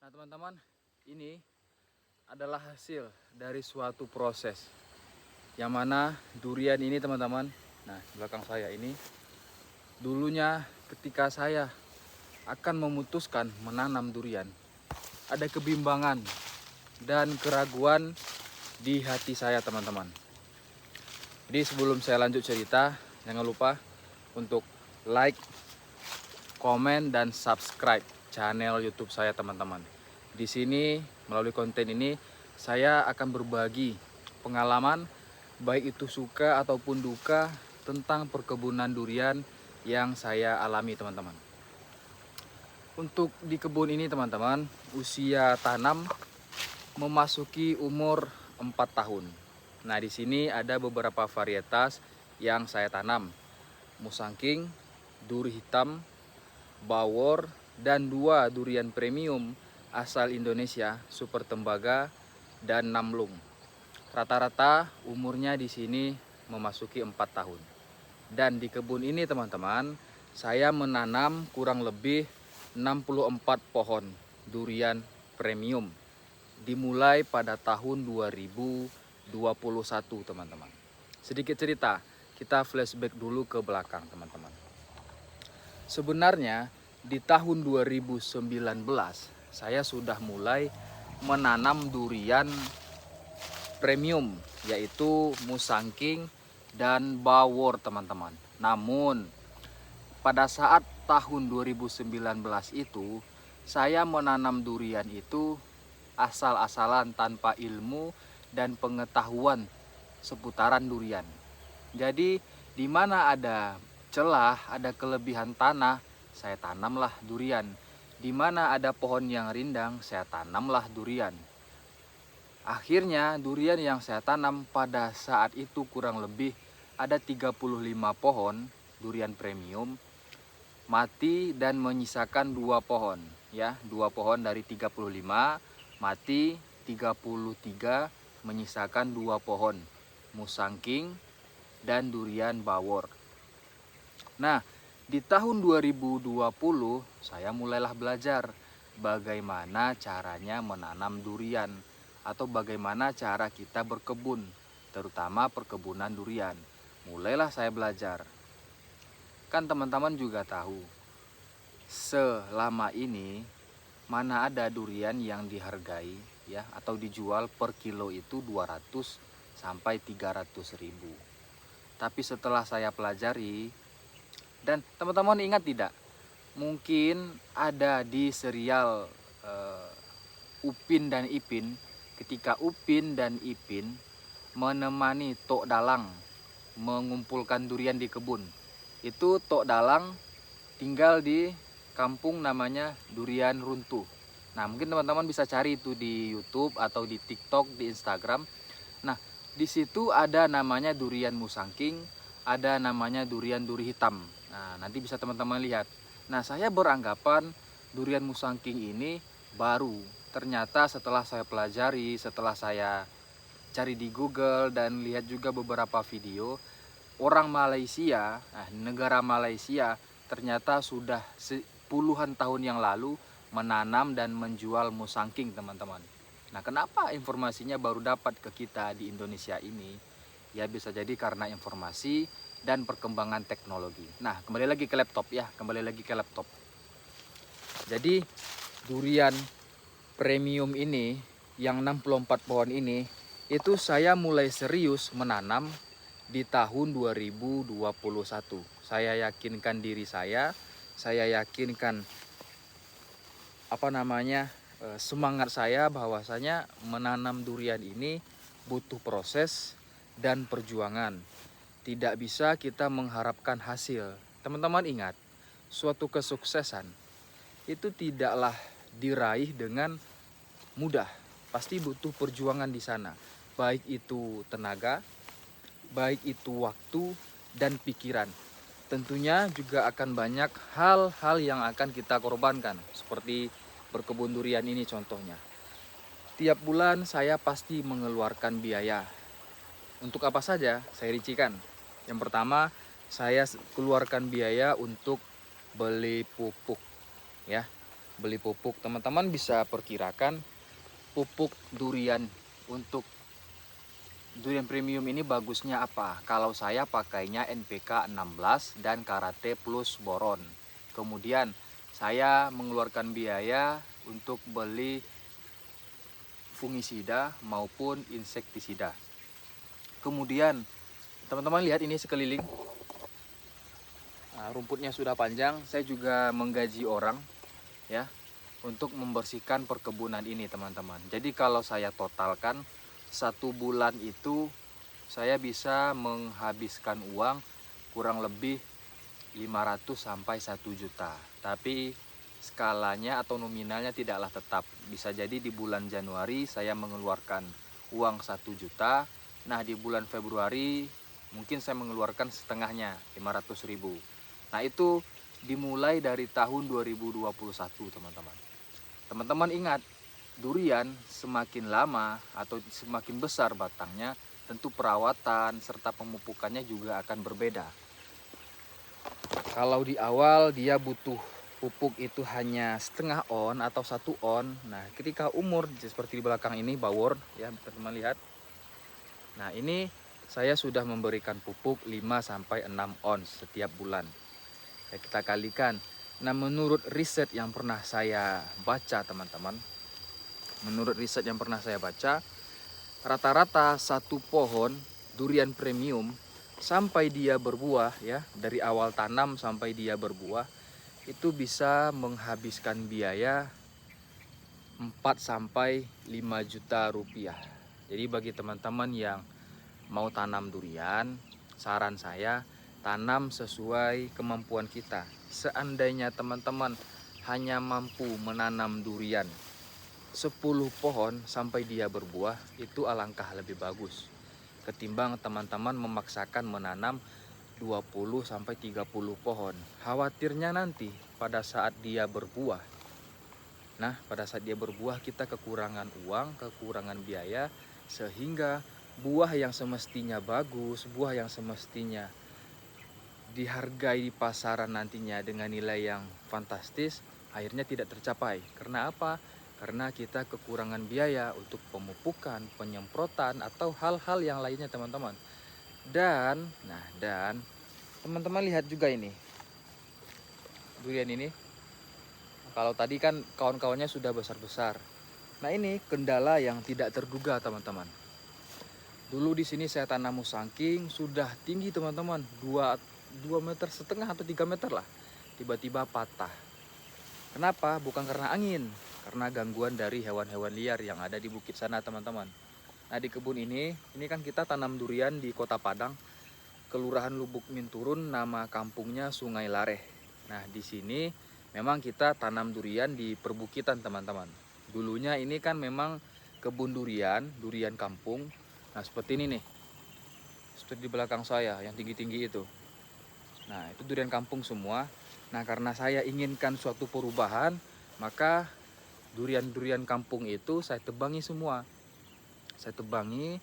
Nah teman-teman, ini adalah hasil dari suatu proses. Yang mana durian ini teman-teman, nah belakang saya ini, dulunya ketika saya akan memutuskan menanam durian, ada kebimbangan dan keraguan di hati saya teman-teman. Jadi sebelum saya lanjut cerita, jangan lupa untuk like, komen, dan subscribe channel YouTube saya teman-teman. Di sini melalui konten ini saya akan berbagi pengalaman baik itu suka ataupun duka tentang perkebunan durian yang saya alami teman-teman. Untuk di kebun ini teman-teman, usia tanam memasuki umur 4 tahun. Nah, di sini ada beberapa varietas yang saya tanam. Musangking, duri hitam, bawor, dan 2 durian premium asal Indonesia, Super Tembaga dan Namlung. Rata-rata umurnya di sini memasuki 4 tahun. Dan di kebun ini teman-teman, saya menanam kurang lebih 64 pohon durian premium. Dimulai pada tahun 2021 teman-teman. Sedikit cerita, kita flashback dulu ke belakang teman-teman. Sebenarnya di tahun 2019 saya sudah mulai menanam durian premium, yaitu Musangking dan Bawor teman-teman. Namun pada saat tahun 2019 itu saya menanam durian itu asal-asalan tanpa ilmu dan pengetahuan seputaran durian. Jadi di mana ada celah, ada kelebihan tanah, saya tanamlah durian. Di mana ada pohon yang rindang, saya tanamlah durian. Akhirnya durian yang saya tanam pada saat itu kurang lebih ada 35 pohon durian premium mati dan menyisakan 2 pohon ya, 2 pohon dari 35 mati, 33 menyisakan 2 pohon Musangking dan durian bawor. Nah, di tahun 2020 saya mulailah belajar bagaimana caranya menanam durian atau bagaimana cara kita berkebun, terutama perkebunan durian. Mulailah saya belajar. Kan teman-teman juga tahu, selama ini mana ada durian yang dihargai ya atau dijual per kilo itu 200 sampai 300 ribu. Tapi setelah saya pelajari, dan teman-teman ingat tidak? Mungkin ada di serial Upin dan Ipin, ketika Upin dan Ipin menemani Tok Dalang mengumpulkan durian di kebun. Itu Tok Dalang tinggal di kampung namanya Durian Runtuh. Nah, mungkin teman-teman bisa cari itu di YouTube atau di TikTok, di Instagram. Nah, di situ ada namanya durian Musangking, ada namanya durian duri hitam. Nah, nanti bisa teman-teman lihat. Nah, saya beranggapan durian Musangking ini baru. Ternyata setelah saya pelajari, setelah saya cari di Google dan lihat juga beberapa video, orang Malaysia, negara Malaysia ternyata sudah puluhan tahun yang lalu menanam dan menjual Musangking teman-teman. Nah, kenapa informasinya baru dapat ke kita di Indonesia ini? Ya bisa jadi karena informasi dan perkembangan teknologi. Nah, kembali lagi ke laptop ya, kembali lagi ke laptop. Jadi durian premium ini yang 64 pohon ini itu saya mulai serius menanam di tahun 2021. Saya yakinkan diri saya yakinkan semangat saya bahwasanya menanam durian ini butuh proses dan perjuangan. Tidak bisa kita mengharapkan hasil. Teman-teman ingat, suatu kesuksesan itu tidaklah diraih dengan mudah. Pasti butuh perjuangan di sana. Baik itu tenaga, baik itu waktu dan pikiran. Tentunya juga akan banyak hal-hal yang akan kita korbankan. Seperti berkebun durian ini contohnya. Tiap bulan saya pasti mengeluarkan biaya. Untuk apa saja? Saya rincikan. Yang pertama, saya keluarkan biaya untuk beli pupuk ya. beli pupuk, teman-teman bisa perkirakan pupuk durian untuk durian premium ini bagusnya apa? Kalau saya pakainya NPK 16 dan Karate plus boron. Kemudian saya mengeluarkan biaya untuk beli fungisida maupun insektisida. Kemudian teman-teman lihat ini sekeliling. Nah, rumputnya sudah panjang. Saya juga menggaji orang ya untuk membersihkan perkebunan ini, teman-teman. Jadi kalau saya totalkan 1 bulan itu saya bisa menghabiskan uang kurang lebih 500 sampai 1 juta. Tapi skalanya atau nominalnya tidaklah tetap. Bisa jadi di bulan Januari saya mengeluarkan uang 1 juta. Nah, di bulan Februari mungkin saya mengeluarkan setengahnya, 500.000. Nah, itu dimulai dari tahun 2021, teman-teman. Teman-teman ingat, durian semakin lama atau semakin besar batangnya, tentu perawatan serta pemupukannya juga akan berbeda. Kalau di awal dia butuh pupuk itu hanya setengah on atau 1 on. Nah, ketika umur seperti di belakang ini bawor ya, teman-teman lihat. Nah, ini saya sudah memberikan pupuk 5 sampai 6 on setiap bulan. Ya, kita kalikan. Nah, menurut riset yang pernah saya baca, teman-teman, rata-rata satu pohon durian premium sampai dia berbuah ya, dari awal tanam sampai dia berbuah itu bisa menghabiskan biaya 4 sampai 5 juta rupiah. Jadi bagi teman-teman yang mau tanam durian, saran saya tanam sesuai kemampuan kita. Seandainya teman-teman hanya mampu menanam durian 10 pohon sampai dia berbuah, itu alangkah lebih bagus ketimbang teman-teman memaksakan menanam 20 sampai 30 pohon. Khawatirnya nanti pada saat dia berbuah. Nah, pada saat dia berbuah kita kekurangan uang, kekurangan biaya, sehingga buah yang semestinya bagus, buah yang semestinya dihargai di pasaran nantinya dengan nilai yang fantastis, akhirnya tidak tercapai. Karena apa? Karena kita kekurangan biaya untuk pemupukan, penyemprotan, atau hal-hal yang lainnya, teman-teman. Dan teman-teman lihat juga ini, durian ini. Kalau tadi kan kawan-kawannya sudah besar-besar. Nah, ini kendala yang tidak terduga, teman-teman. Dulu di sini saya tanam musangking sudah tinggi, teman-teman, 2,5 meter atau 3 meter lah. Tiba-tiba patah. Kenapa? Bukan karena angin, karena gangguan dari hewan-hewan liar yang ada di bukit sana, teman-teman. Nah, di kebun ini kan kita tanam durian di Kota Padang, Kelurahan Lubuk Minturun, nama kampungnya Sungai Lareh. Nah, di sini memang kita tanam durian di perbukitan, teman-teman. Dulunya ini kan memang kebun durian kampung. Nah, seperti ini nih. Seperti di belakang saya yang tinggi-tinggi itu. Nah, itu durian kampung semua. Nah, karena saya inginkan suatu perubahan, maka durian-durian kampung itu saya tebangi semua. Saya tebangi,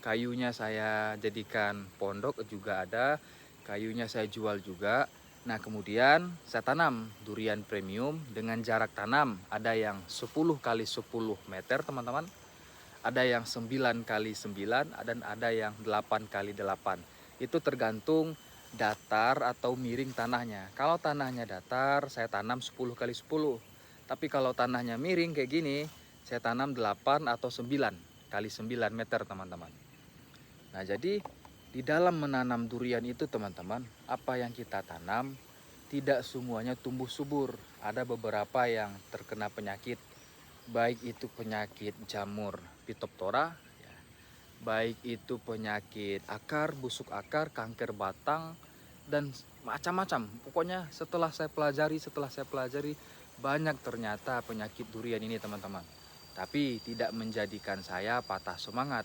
kayunya saya jadikan pondok juga ada, kayunya saya jual juga. Nah, kemudian saya tanam durian premium dengan jarak tanam ada yang 10 kali 10 meter, teman-teman. Ada yang 9 kali 9 dan ada yang 8 kali 8. Itu tergantung datar atau miring tanahnya. Kalau tanahnya datar, saya tanam 10 kali 10. Tapi kalau tanahnya miring kayak gini, saya tanam 8 atau 9 kali 9 meter, teman-teman. Nah, jadi di dalam menanam durian itu, teman-teman, apa yang kita tanam tidak semuanya tumbuh subur. Ada beberapa yang terkena penyakit, baik itu penyakit jamur Phytophthora, baik itu penyakit akar, busuk akar, kanker batang, dan macam-macam. Pokoknya setelah saya pelajari banyak ternyata penyakit durian ini, teman-teman. Tapi tidak menjadikan saya patah semangat.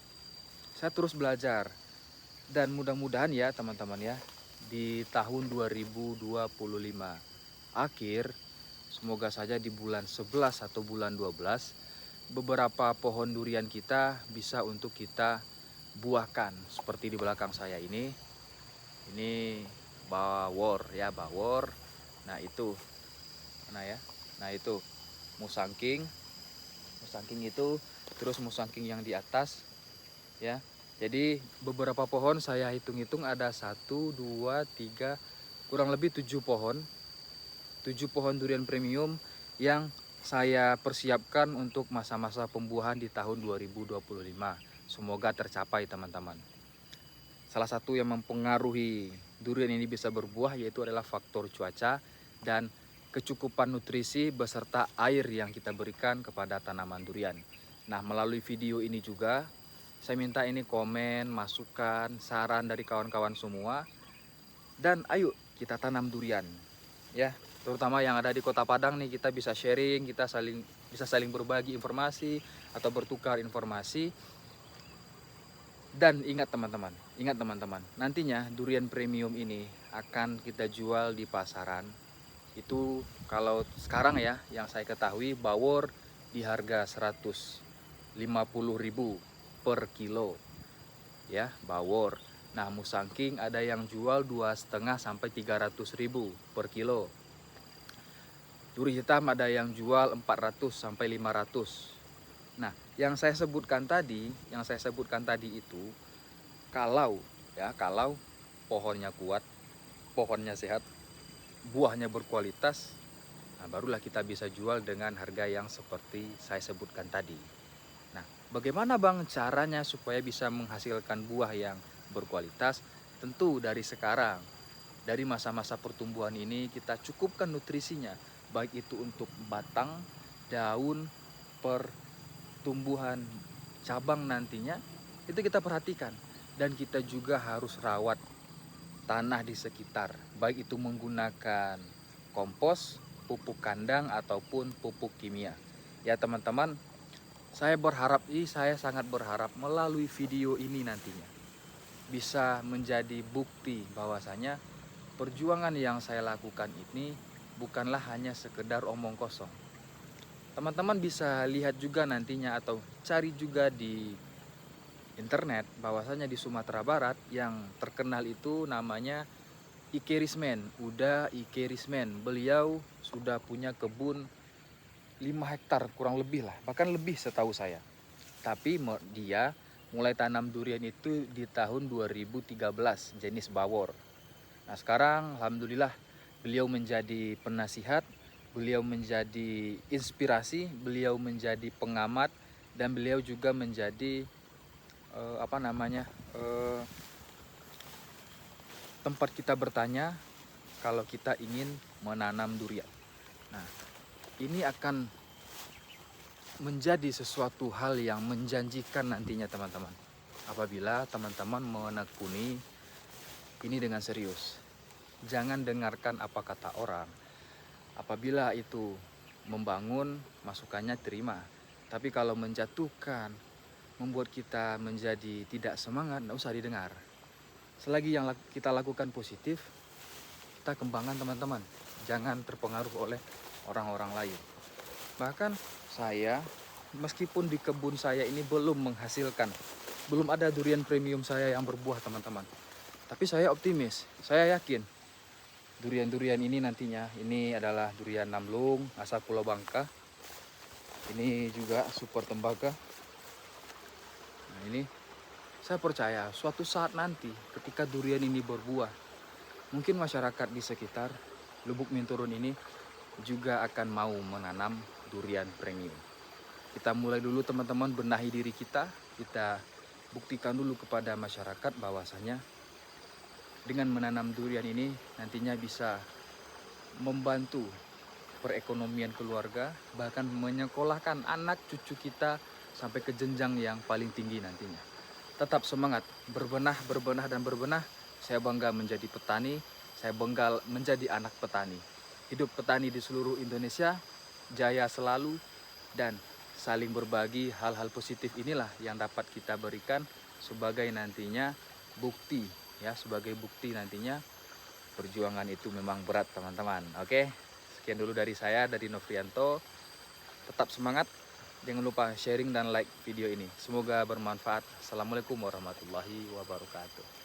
Saya terus belajar. Dan mudah-mudahan ya, teman-teman ya, di tahun 2025 akhir, semoga saja di bulan 11 atau bulan 12 beberapa pohon durian kita bisa untuk kita buahkan seperti di belakang saya ini bawor ya, bawor. Nah, itu nah ya, nah itu musangking. Musangking itu terus musangking yang di atas ya. Jadi beberapa pohon saya hitung-hitung ada 1, 2, 3, kurang lebih 7 pohon. 7 pohon durian premium yang saya persiapkan untuk masa-masa pembuahan di tahun 2025. Semoga tercapai teman-teman. Salah satu yang mempengaruhi durian ini bisa berbuah yaitu adalah faktor cuaca dan kecukupan nutrisi beserta air yang kita berikan kepada tanaman durian. Nah, melalui video ini juga saya minta ini komen, masukan, saran dari kawan-kawan semua. Dan ayo kita tanam durian ya, terutama yang ada di Kota Padang nih, kita bisa sharing, kita bisa saling berbagi informasi atau bertukar informasi. Dan ingat teman-teman, nantinya durian premium ini akan kita jual di pasaran. Itu kalau sekarang ya, yang saya ketahui bawor di harga 150.000 per kilo ya, bawor. Nah, musangking ada yang jual 2,5 sampai 300.000 per kilo. Duri hitam ada yang jual 400 sampai 500. Nah, yang saya sebutkan tadi itu kalau pohonnya kuat, pohonnya sehat, buahnya berkualitas, nah barulah kita bisa jual dengan harga yang seperti saya sebutkan tadi. Nah, bagaimana Bang caranya supaya bisa menghasilkan buah yang berkualitas? Tentu dari sekarang, dari masa-masa pertumbuhan ini kita cukupkan nutrisinya, baik itu untuk batang, daun, pertumbuhan cabang nantinya, itu kita perhatikan. Dan kita juga harus rawat tanah di sekitar, baik itu menggunakan kompos, pupuk kandang, ataupun pupuk kimia. Ya teman-teman, saya sangat berharap melalui video ini nantinya bisa menjadi bukti bahwasanya perjuangan yang saya lakukan ini bukanlah hanya sekedar omong kosong. Teman-teman bisa lihat juga nantinya atau cari juga di internet bahwasanya di Sumatera Barat yang terkenal itu namanya Ike Rismen, Uda Ike Rismen. Beliau sudah punya kebun 5 hektar kurang lebih lah, bahkan lebih setahu saya. Tapi dia mulai tanam durian itu di tahun 2013, jenis bawor. Nah sekarang alhamdulillah beliau menjadi penasihat, beliau menjadi inspirasi, beliau menjadi pengamat, dan beliau juga menjadi tempat kita bertanya kalau kita ingin menanam durian. Nah, ini akan menjadi sesuatu hal yang menjanjikan nantinya teman-teman. Apabila teman-teman menekuni ini dengan serius. Jangan dengarkan apa kata orang. Apabila itu membangun, masukannya terima. Tapi kalau menjatuhkan, membuat kita menjadi tidak semangat, tidak usah didengar. Selagi yang kita lakukan positif, kita kembangkan teman-teman. Jangan terpengaruh oleh orang-orang lain. Bahkan saya, meskipun di kebun saya ini belum menghasilkan, belum ada durian premium saya yang berbuah teman-teman. Tapi saya optimis, saya yakin durian-durian ini nantinya, ini adalah durian Namlung, asal Pulau Bangka. Ini juga super tembaga. Nah ini, saya percaya suatu saat nanti ketika durian ini berbuah, mungkin masyarakat di sekitar Lubuk Minturun ini juga akan mau menanam durian premium. Kita mulai dulu teman-teman, benahi diri kita buktikan dulu kepada masyarakat bahwasanya dengan menanam durian ini nantinya bisa membantu perekonomian keluarga, bahkan menyekolahkan anak cucu kita sampai ke jenjang yang paling tinggi nantinya. Tetap semangat, berbenah, dan berbenah. Saya bangga menjadi petani, saya bangga menjadi anak petani. Hidup petani di seluruh Indonesia, jaya selalu, dan saling berbagi hal-hal positif inilah yang dapat kita berikan sebagai nantinya bukti ya, sebagai bukti nantinya perjuangan itu memang berat teman-teman. Oke, sekian dulu dari saya, dari Nofrianto. Tetap semangat, jangan lupa sharing dan like video ini. Semoga bermanfaat. Assalamualaikum warahmatullahi wabarakatuh.